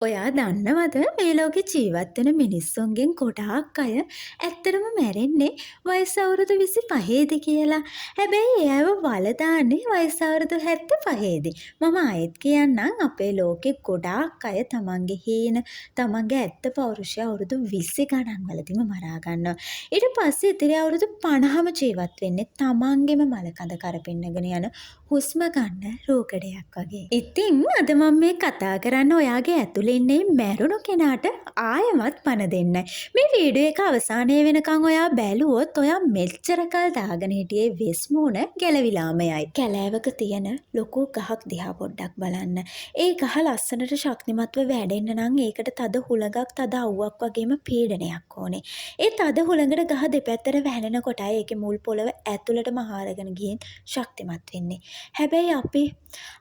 ඔයා දන්නවද මේ ලෝකේ ජීවත් වෙන මිනිස්සුන්ගෙන් ගොඩාක් අය ඇත්තටම මැරෙන්නේ වයස අවුරුදු 25ද කියලා. හැබැයි ඒ අයව වලදාන්නේ වයස අවුරුදු 75දී. මම ආයෙත් කියන්නම් අපේ ලෝකේ ගොඩාක් අය තමන්ගේ හීන, තමන්ගේ ඇත්ත පෞරුෂය අවුරුදු 20 ගණන් වලදීම මරා ගන්නවා. ඊට පස්සේ ඉතිරි අවුරුදු 50ම ජීවත් වෙන්නේ තමන්ගේම මලකඳ කරපින්නගෙන යන හුස්ම ගන්න රූකඩයක් වගේ. ඉතින් අද මම මේ කතා කරන්න ඔයාගේ ඇතුළේ ඉන්නේ මැරුණු කෙනාට ආයෙමත් පණ දෙන්නයි. මේ වීඩියෝ එක අවසානය වෙනකන් ඔයා බැලුවොත් ඔයා මෙච්චර කල් දාගෙන හිටියේ වෙස් මූණ ගැලවිලාමයයි. කැලෑවක තියෙන ලොකු ගහක් දිහා පොඩ්ඩක් බලන්න. ඒ ගහ ලස්සනට ශක්තිමත්ව වැඩෙන්න නම් ඒකට තද හුළඟක් තද අවුවක් වගේම පීඩනයක් ඕනේ. ඒ තද හුළඟට ගහ දෙපැත්තට වැහෙන කොටයි ඒකේ මුල් පොළව ඇතුළටම හාරගෙන ගිහින් ශක්තිමත් වෙන්නේ. හැබැයි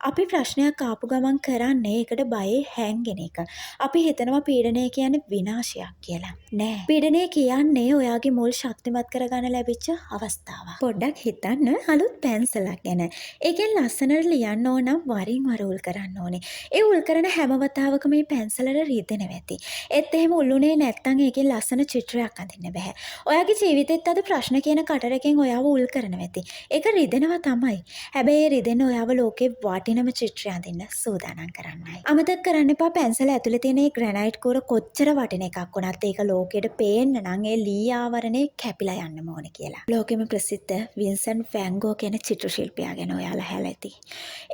අපි ප්‍රශ්නයක් ආපු ගමන් කරන්නේ ඒකට බයේ හැංගෙන එක. අපි හිතනවා පීඩනය කියන්නේ විනාශයක් කියලා. නෑ. පීඩනය කියන්නේ ඔයාගේ මුල් ශක්තිමත් කරගන්න ලැබිච්ච අවස්ථාවක්. පොඩ්ඩක් හිතන්න අලුත් පැන්සලක් ගැන. ඒකෙන් ලස්සනට ලියන්න ඕන නම් වරින් වර උල් කරන්න ඕනේ. ඒ උල් කරන හැම වතාවකම මේ පැන්සලට රිදෙනවා ඇති. ඒත් එහෙම උල්ුනේ නැත්තම් ඒකෙන් ලස්සන චිත්‍රයක් අඳින්න බෑ. ඔයාගේ ජීවිතෙත් අද ප්‍රශ්න කියන කටරකින් ඔයාව උල් කරනවා ඇති. ඒක රිදෙනවා තමයි. හැබැයි ඒ රිදෙන ඔයාව ලෝකේ වටිනම චිත්‍රය අඳින්න සූදානම් කරන්නයි. අමතක කරන්න එපා පැන්සල ඇතුලේ තියෙන මේ ග්‍රැනයිට් කෝර කොච්චර වටින එකක් වුණත් ඒක ලෝකෙට පේන්න නම් ඒ ලී ආවරණේ කැපිලා යන්න ඕනේ කියලා. ලෝකෙම ප්‍රසිද්ධ වින්සන්ට් ෆෑන් ගෝ කියන චිත්‍ර ශිල්පියා ගැන ඔයාලා ඇහලා ඇති.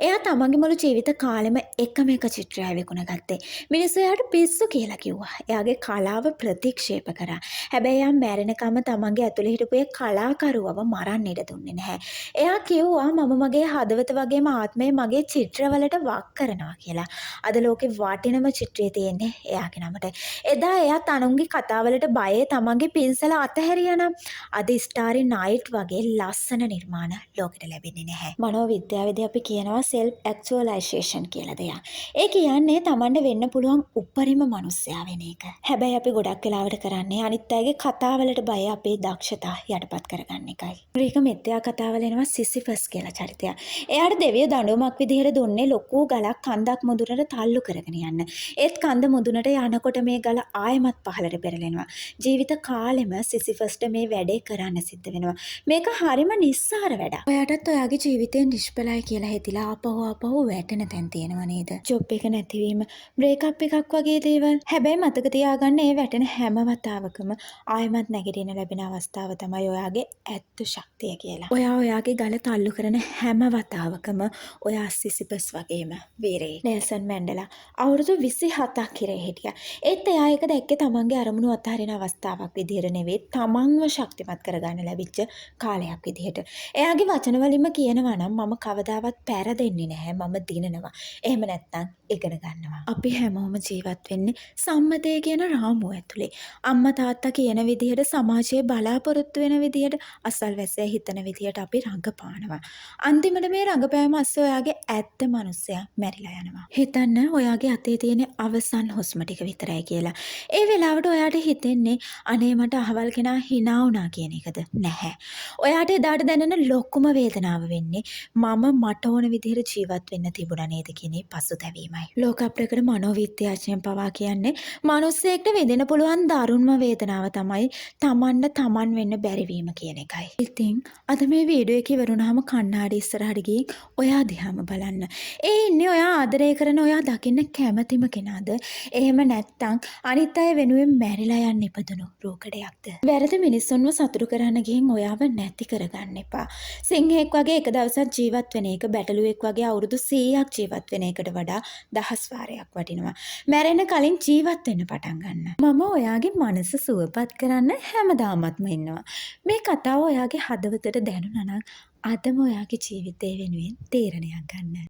එයා තමන්ගේ මුළු ජීවිත කාලෙම එකම එක චිත්‍රය විකුණගත්තේ. මිනිස්සු එයාට පිස්සු කියලා කිව්වා. එයාගේ කලාව ප්‍රතික්ෂේප කරා. හැබැයි එයා මැරෙනකම තමන්ගේ ඇතුලේ හිටපු ඒ කලාකරුවව මරන්න ඉඩ දුන්නේ නැහැ. එයා කිව්වා මම මගේ හදවත වගේම ආත්මය මගේ චිත්‍රවලට වක් කරනවා කියලා. අද ලෝකේ වටිනම චිත්‍රය තියෙන්නේ එයාගේ නමට. එදා එයා තනුන්ගේ කතාවලට බයේ තමන්ගේ පින්සල අතහැරියා නම් අද ස්ටාරි නයිට් වගේ ලස්සන නිර්මාණ ලෝකෙට ලැබෙන්නේ නැහැ. මනෝවිද්‍යාවේදී අපි කියනවා self actualization කියලා දෙයක්. ඒ කියන්නේ තමන්ට වෙන්න පුළුවන් උපරිම මනුස්සයා වෙන එක. හැබැයි අපි ගොඩක් වෙලාවට කරන්නේ අනිත් අයගේ කතාවලට බය අපේ දක්ෂතා යටපත් කරගන්න එකයි. ග්‍රීක මිත්‍යා කතාවල එනවා සිසිෆස් කියලා චරිතයක්. එයාට දෙවියෝ දඬුවමක් විදිහට දුන්නේ ලොකු ගලක් කන්දක් මුදුනට තල්ලු කරගෙන යන්න. ඒත් කන්ද මුදුනට යනකොට මේ ගල ආයෙමත් පහළට පෙරලෙනවා. ජීවිත කාලෙම සිසිෆස්ට මේ වැඩේ කරන්න සිද්ධ වෙනවා. මේක හරිම නිස්සාර වැඩක්. ඔයාටත් ඔයාගේ ජීවිතේ නිෂ්ඵලයි කියලා හිතලා ආපහු වැටෙන තැන් තියෙනවා නේද? ජොබ් එක නැතිවීම, බ්‍රේක්අප් එකක් වගේ දේවල්. හැබැයි මතක තියාගන්න මේ වැටෙන හැම වතාවකම ආයෙමත් නැගිටින්න ලැබෙන අවස්ථාව තමයි ඔයාගේ ඇත්ත ශක්තිය කියලා. ඔයාගේ ගල තල්ලු කරන හැම වතාවකම ඔයා සිසිපස් වගේම වීරයෙක්. නෙල්සන් මැන්ඩලා අවුරුදු 27ක් ඉරේ හිටියා. ඒත් එයා ඒක දැක්කේ තමන්ගේ අරමුණු අත්හරින අවස්ථාවක් විදිහට නෙවෙයි, තමන්ව ශක්තිමත් කරගන්න ලැබිච්ච කාලයක් විදිහට. එයාගේ වචන වලින්ම කියනවා නම් මම කවදාවත් පෙරදෙන්නේ නැහැ. මම දිනනවා. එහෙම නැත්නම් ඉගෙන ගන්නවා. අපි හැමෝම ජීවත් වෙන්නේ සම්මතය කියන රාමුව ඇතුලේ. අම්මා තාත්තා කියන විදිහට සමාජයේ බලාපොරොත්තු වෙන විදිහට අසල්වැසියා හිතන විදිහට අපි රඟපානවා. අන්තිමට මේ රඟපෑම අස්සේ ඔයාගේ ඇත්ත මනුස්සයා මැරිලා යනවා. හිතන්න ඔයාගේ අතේ තියෙන අවසන් හුස්ම ටික විතරයි කියලා. ඒ වෙලාවට ඔයාට හිතෙන්නේ අනේ මට අහවල් කෙනා hina වුණා කියන එකද? නැහැ. ඔයාට එදාට දැනෙන ලොකුම වේදනාව වෙන්නේ මට ඕන විදිහට ජීවත් වෙන්න තිබුණා නේද කියන පසුතැවීමයි. ලෝක ප්‍රකට මනෝවිද්‍යාඥයන් පවා කියන්නේ මිනිස්සෙක්ට විඳින්න පුළුවන් දරුණුම වේදනාව තමයි තමන් වෙන්න බැරි වීම කියන එකයි. ඉතින් අද මේ වීඩියෝ එක ඉවරුනහම කණ්ණාඩි ඉස්සරහට ගිහින් ඔයා දිහාම බලන්න. ඒ ඉන්නේ ඔයා ආදරය කරන ඔයා දකින්න කැමතිම කෙනාද? එහෙම නැත්නම් අනිත් අය වෙනුවෙන් මැරිලා යන්න ඉපදුණු රෝකඩයක්ද? වැරදි මිනිස්සුන්ව සතුටු කරන්න ගිහින් ඔයාව නැති කරගන්න එපා. සිංහෙක් වගේ එක දවසක් ජීවත් වෙන එක බැටළුවෙක් වගේ අවුරුදු 100ක් ජීවත් වෙන එකට වඩා 10 වාරයක් වටිනවා. මැරෙන්න කලින් ජීවත් වෙන්න පටන් ගන්න. මම ඔයාගේ මනස සුවපත් කරන්න හැමදාමත්ම ඉන්නවා. මේ කතාව ඔයාගේ හදවතට දැනුණා නම් අදම ඔයාගේ ජීවිතය වෙනුවෙන් තීරණයක් ගන්න.